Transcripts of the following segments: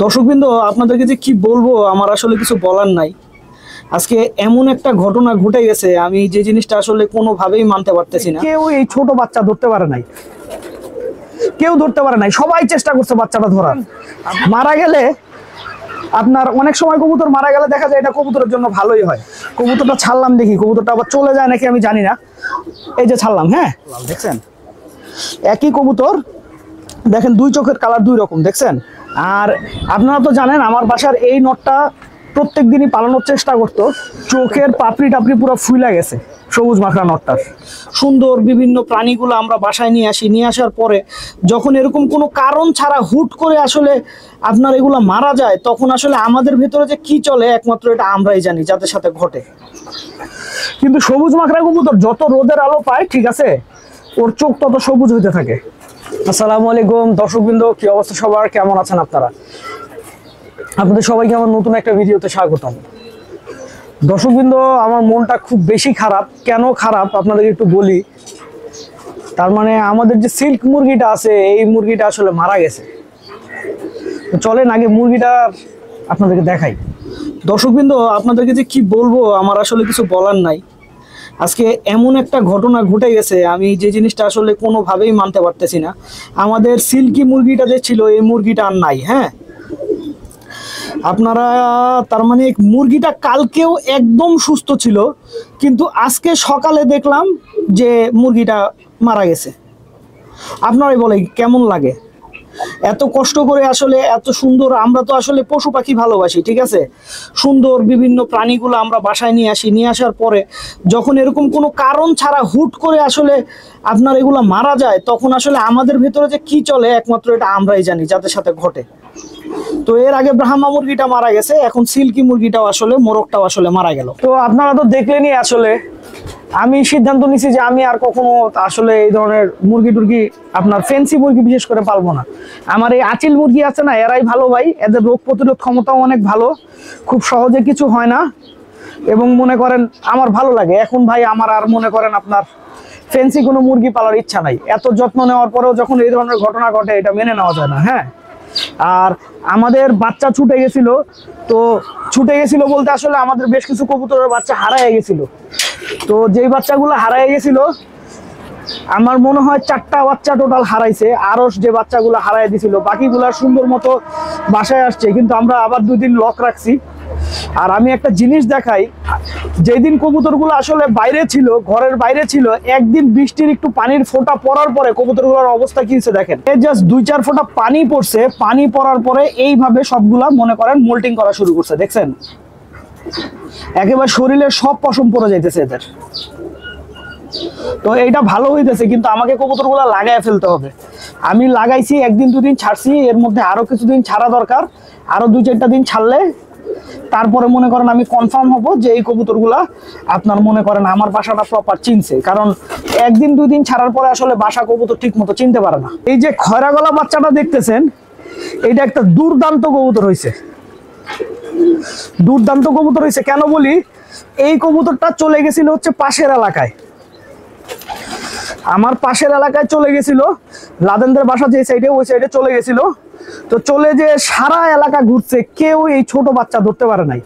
দর্শকবৃন্দ, আপনাদেরকে যে কি বলবো আমার আসলে কিছু বলার নাই। আজকে এমন একটা ঘটনা ঘটে গেছে, আমি যে জিনিসটা আসলে কোনোভাবেই মানতে পারতেছি না। কেউ এই ছোট বাচ্চা ধরতে পারে নাই, কেউ ধরতে পারে নাই, সবাই চেষ্টা করছে বাচ্চাটা ধরার। মারা গেলে আপনার অনেক সময় কবুতর মারা গেলে দেখা যায় এটা কবুতরের জন্য ভালোই হয়। কবুতরটা ছাড়লাম, দেখি কবুতরটা আবার চলে যায় নাকি আমি জানি না। এই যে ছাড়লাম, হ্যাঁ দেখছেন একই কবুতর, দেখেন দুই চোখের কালার দুই রকম, দেখছেন। আর আপনারা তো জানেন আমার বাসার এই নটটা প্রত্যেক দিনই পালানোর চেষ্টা করতো, চোখের পাপড়ি টাপড়ি পুরো ফুলে গেছে সবুজ মাখরা নটটার। সুন্দর বিভিন্ন প্রাণীগুলো আমরা বাসায় নিয়ে আসি, নিয়ে আসার পরে যখন এরকম কোনো কারণ ছাড়া হুট করে আসলে আপনার এগুলো মারা যায়, তখন আসলে আমাদের ভেতরে যে কি চলে একমাত্র এটা আমরাই জানি, যাদের সাথে ঘটে। কিন্তু সবুজ মাখরা কবুতর যত রোদের আলো পায়, ঠিক আছে, ওর চোখ তত সবুজ হইতে থাকে। আসসালামু আলাইকুম দর্শকবৃন্দ, কি অবস্থা সবার, কেমন আছেন আপনারা? আপনাদের সবাইকে আমার নতুন একটা ভিডিওতে স্বাগতম। দর্শকবৃন্দ, আমার মনটা খুব বেশি খারাপ। কেন খারাপ আপনাদের একটু বলি। তার মানে আমাদের যে সিল্ক মুরগিটা আছে, এই মুরগিটা আসলে মারা গেছে। তো চলেন আগে মুরগিটা আপনাদেরকে দেখাই। দর্শকবৃন্দ, আপনাদেরকে যে কি বলবো আমার আসলে কিছু বলার নাই। আজকে এমন একটা ঘটনা ঘটে গেছে, আমি যে জিনিসটা আসলে কোনোভাবেই মানতে পারতেছি না। আমাদের সিল্কি মুরগিটা যে ছিল, এই মুরগিটা আর নাই। হ্যাঁ, আপনারা তার মানে মুরগিটা কালকেও একদম সুস্থ ছিল, কিন্তু আজকে সকালে দেখলাম যে মুরগিটা মারা গেছে। আপনারাই বলে কেমন লাগে? এত কষ্ট করে আসলে এত সুন্দর, আমরা তো আসলে পশু পাখি ভালোবাসি, ঠিক আছে, সুন্দর বিভিন্ন প্রাণীগুলো আমরা বাসায় নিয়ে আসি, নিয়ে আসার পরে যখন এরকম কোনো কারণ ছাড়া হুট করে আসলে আপনার এগুলো মারা যায়, তখন আসলে আমাদের ভেতরে যে কি চলে একমাত্র এটা আমরাই জানি, যাদের সাথে ঘটে। তো এর আগে ব্রাহ্মা মুরগিটা মারা গেছে, এখন সিল্কি মুরগিটাও আসলে, মোরগটাও আসলে মারা গেল। তো আপনারা তো দেখলেনই, আসলে আমি সিদ্ধান্ত নিছি যে আমি আর কখনো আসলে এই ধরনের মুরগি টুরগি, আপনার ফেন্সি মুরগি বিশেষ করে পালবো না। আমার এই আচিল মুরগি আছে না, এরাই ভালো ভাই। এদের রোগ প্রতিরোধ ক্ষমতাও অনেক ভালো, খুব সহজে কিছু হয় না, এবং মনে করেন আমার ভালো লাগে। এখন ভাই আমার আর মনে করেন আপনার ফেন্সি কোনো মুরগি পালার ইচ্ছা নাই। এত যত্ন নেওয়ার পরেও যখন এই ধরনের ঘটনা ঘটে, এটা মেনে নেওয়া যায় না। হ্যাঁ, আর আমাদের বাচ্চা ছুটে গেছিল। তো ছুটে গেছিল বলতে আসলে আমাদের বেশ কিছু কবুতরের বাচ্চা হারায় গেছিল। তো যেই বাচ্চাগুলো হারায় গেছিল, আমার মনে হয় 4টা বাচ্চা টোটাল হারাইছে। আরো যে বাচ্চাগুলো হারাই দিছিল, বাকিগুলা সুন্দর মতো বাসায় আসছে, কিন্তু আমরা আবার 2 দিন লক রাখছি। আর আমি একটা জিনিস দেখাই, যেদিন কবুতরগুলো আসলে বাইরে ছিল, ঘরের বাইরে ছিল, একদিন বৃষ্টির একটু পানির ফোঁটা পড়ার পরে কবুতরগুলোর অবস্থা কি হয়েছে দেখেন। এই জাস্ট 2-4 ফোঁটা পানি পড়ছে, পানি পড়ার পরে এইভাবে সবগুলা মনে করেন মোল্টিং করা শুরু করছে, দেখছেন। একেবারে শরীরের সব পশম পড়ে যাইতেছে এদের। তো এইটা ভালো হইতেছে, কিন্তু আমাকে কবুতরগুলা লাগাই ফেলতে হবে। আমি লাগাইছি, 1 দিন 2 দিন ছাড়ছি, এর মধ্যে আরো কিছুদিন ছাড়া দরকার। আরো 2-4টা দিন ছাড়লে তারপরে মনে করেন আমি কনফার্ম হব যে এই কবুতরগুলা আপনার মনে করেন আমার বাসাটা প্রপার চিনছে। কারণ 1 দিন 2 দিন ছাড়ার পরে আসলে বাসা কবুতর ঠিক মতো চিনতে পারে না। এই যে খয়রা গলা বাচ্চাটা দেখতেছেন, এইটা একটা দুর্দান্ত কবুতর হয়েছে, দুর্দান্ত কবুতর হয়েছে। কেন বলি, এই কবুতরটা চলে গেছিল হচ্ছে পাশের এলাকায়, আমার পাশের এলাকায় চলে গেছিল। লাদেনদের বাসা যে সাইডে, ওই সাইডে চলে গেছিল। তো চলে যে সারা এলাকা ঘুরছে, কেউ এই ছোট বাচ্চা ধরতে পারে নাই,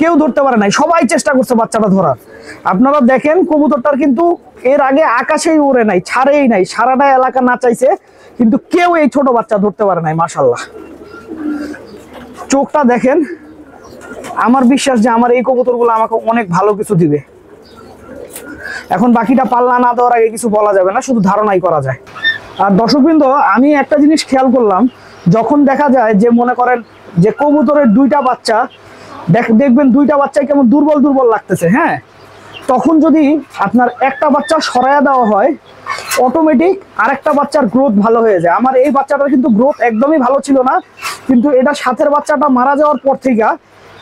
কেউ ধরতে পারে নাই, সবাই চেষ্টা করছে বাচ্চাটা ধরার। আপনারা দেখেন কবুতরটার কিন্তু এর আগে আকাশেই ওড়ে নাই, ছাড়েই নাই, সারাটা এলাকা নাচাইছে, কিন্তু কেউ এই ছোট বাচ্চা ধরতে পারে নাই। মাশাআল্লাহ, চোখটা দেখেন। আমার বিশ্বাস যে আমার এই কবুতরগুলো আমাকে অনেক ভালো কিছু দিবে। এখন বাকিটা পাল্লা না দেওয়ার আগে কিছু বলা যাবে না, শুধু ধারণাই করা যায়। আর দর্শকবৃন্দ, আমি একটা জিনিস খেয়াল করলাম, যখন দেখা যায় যে মনে করেন যে কবুতরের 2টা বাচ্চা, দেখবেন 2টা বাচ্চাই কেমন দুর্বল দুর্বল লাগতেছে। হ্যাঁ, তখন যদি আপনার একটা বাচ্চা সরাইয়া দেওয়া হয়, অটোমেটিক আরেকটা বাচ্চার গ্রোথ ভালো হয়ে যায়। আমার এই বাচ্চাটার কিন্তু গ্রোথ একদমই ভালো ছিল না, কিন্তু এটা সাথের বাচ্চাটা মারা যাওয়ার পর থেকে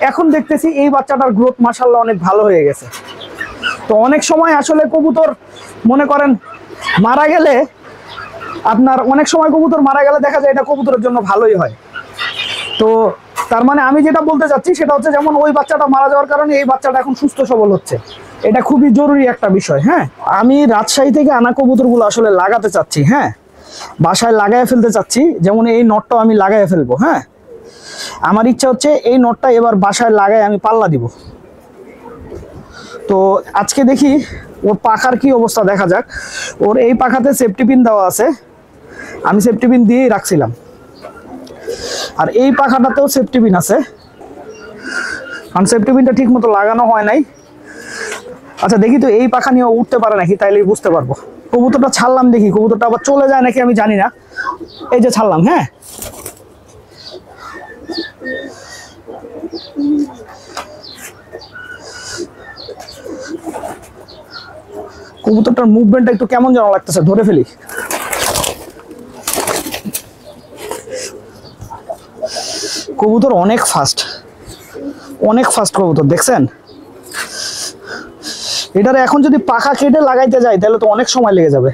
এখন দেখতেছি এই বাচ্চাটার গ্রোথ মাশাআল্লাহ অনেক ভালো হয়ে গেছে। তো অনেক সময় আসলে কবুতর মনে করেন মারা গেলে, আপনার অনেক সময় কবুতর মারা গেলে দেখা যায় এটা কবুতরের জন্য ভালোই হয়। তো তার মানে আমি যেটা বলতে চাচ্ছি সেটা হচ্ছে, যেমন ওই বাচ্চাটা মারা যাওয়ার কারণে এই বাচ্চাটা এখন সুস্থ সবল হচ্ছে, এটা খুবই জরুরি একটা বিষয়। হ্যাঁ, আমি রাজশাহী থেকে আনা কবুতরগুলো আসলে লাগাতে চাচ্ছি। হ্যাঁ, বাসায় লাগায় ফেলতে চাচ্ছি, যেমন এই নটটাও আমি লাগায় ফেলবো। হ্যাঁ, আমার ইচ্ছা হচ্ছে এই নটটা এবার বাসায় লাগায় আমি পাল্লা দিব। তো আজকে দেখি ওর পাখার কি অবস্থা, দেখা যাক। ওর এই পাখাতে সেফটি পিন দেওয়া আছে, আমি সেফটি পিন দিয়েই রাখছিলাম। আর এই পাখাটাতেও সেফটি পিন আছে, কারণ সেফটি পিনটা ঠিক মতো লাগানো হয় নাই। আচ্ছা দেখি তো এই পাখা নিয়ে উঠতে পারে নাকি, তাইলেই বুঝতে পারবো। কবুতরটা ছাড়লাম, দেখি কবুতরটা আবার চলে যায় নাকি আমি জানি না। এই যে ছাড়লাম। হ্যাঁ, কবুতরটার মুভমেন্টটা একটু কেমন যেন লাগতেছে, ধরে ফেলি। কবুতর অনেক ফাস্ট, অনেক ফাস্ট কবুতর, দেখছেন? এটারে এখন যদি পাখা কেটে লাগাইতে যাই তাহলে তো অনেক সময় লেগে যাবে,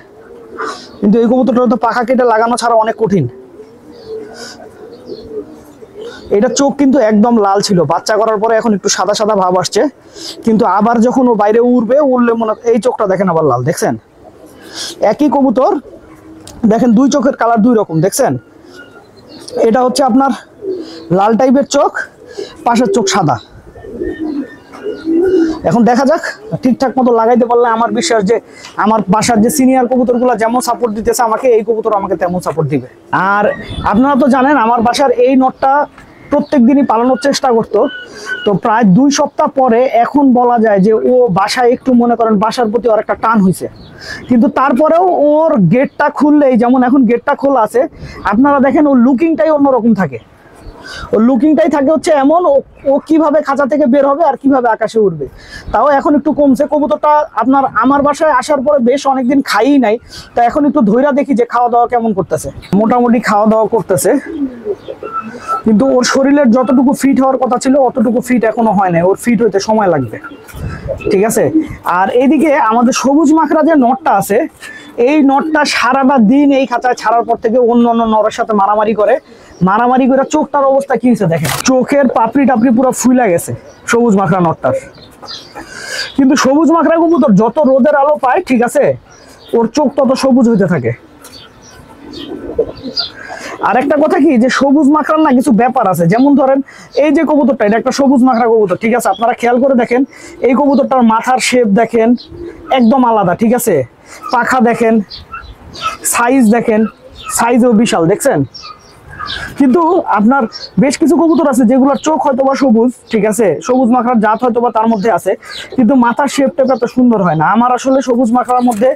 কিন্তু এই কবুতরটা তো পাখা কেটে লাগানো ছাড়া অনেক কঠিন। এটা চোখ কিন্তু একদম লাল ছিল, বাচ্চা করার পরে এখন একটু সাদা সাদা ভাব আসছে, কিন্তু আবার যখন ও বাইরে উড়লে মনে এই চোখটা দেখেন আবার লাল, দেখছেন? একই কবুতর দেখেন, দুই চোখের কালার দুই রকম, দেখছেন? এটা হচ্ছে আপনার লাল টাইপের চোখ, পাশের চোখ সাদা। এখন দেখা যাক, ঠিকঠাক মতো লাগাইতে পারলে আমার বিশ্বাস যে আমার বাসার যে সিনিয়র কবুতরগুলো যেমন সাপোর্ট দিতেছে আমাকে, এই কবুতর আমাকে তেমন সাপোর্ট দিবে। আর আপনারা তো জানেন আমার বাসার এই নটটা প্রত্যেক দিনই পালানোর চেষ্টা করতো, তো প্রায় 2 সপ্তাহ পরে এখন বলা যায় যে ও বাসায় একটু মনে করেন বাসার প্রতি ওর একটা টান হয়েছে। কিন্তু তারপরেও ওর গেটটা খুললেই, যেমন এখন গেটটা খোলা আছে, আপনারা দেখেন ওর লুকিংটাই অন্যরকম থাকে। ওর লুকিংটাই থাকে হচ্ছে এমন, ও কিভাবে খাঁচা থেকে বের হবে আর কিভাবে আকাশে উঠবে। তাও এখন একটু কমছে কবুতরটা। আপনার আমার বাসায় আসার পরে বেশ অনেকদিন খাইই নাই, তা এখন একটু ধইরা দেখি যে খাওয়া দাওয়া কেমন করতেছে। মোটামুটি খাওয়া দাওয়া করতেছে, কিন্তু ওর শরীরের যতটুকু ফিট হওয়ার কথা ছিল অতটুকু ফিট এখনো হয় না, ওর ফিট হইতে সময় লাগবে। ঠিক আছে। আর এইদিকে আমাদের সবুজ মাখরা যে নটটা আছে, এই নটটা সারাটা দিন এই খাঁচায় ছাড়ার পর থেকে অন্য অন্য নরের সাথে মারামারি করে চোখটার অবস্থা কি হয়েছে দেখেন, চোখের পাপড়ি টাপড়ি পুরো ফুলে গেছে সবুজ মাখরা নটটার। কিন্তু সবুজ মাখরা কবুতর যত রোদের আলো পায়, ঠিক আছে, ওর চোখ তত সবুজ হইতে থাকে। আর একটা কথা কি, যে সবুজ মাখরার না কিছু ব্যাপার আছে, যেমন ধরেন এই যে কবুতরটা, এটা একটা সবুজ মাখরা কবুতর, ঠিক আছে, আপনারা খেয়াল করে দেখেন এই কবুতরটার মাথার শেপ দেখেন একদম আলাদা, ঠিক আছে, পাখা দেখেন, সাইজ দেখেন, সাইজও বিশাল, দেখছেন? কিন্তু আপনার বেশ কিছু কবুতর আছে যেগুলোর চোখ হয়তো বা সবুজ, ঠিক আছে, সবুজ মাখরার জাত হয়তো বা তার মধ্যে আছে, কিন্তু মাথার শেপটা এত সুন্দর হয় না। আমার আসলে সবুজ মাখরার মধ্যে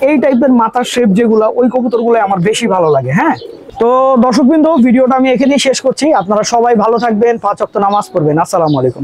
এই টাইপের মাথার শেপ যেগুলো, ওই কবুতরগুলো আমার বেশি ভালো লাগে। হ্যাঁ, তো দর্শকবৃন্দ, ভিডিওটা আমি এখানেই শেষ করছি। আপনারা সবাই ভালো থাকবেন, 5 ওয়াক্ত নামাজ পড়বেন। আসসালামু আলাইকুম।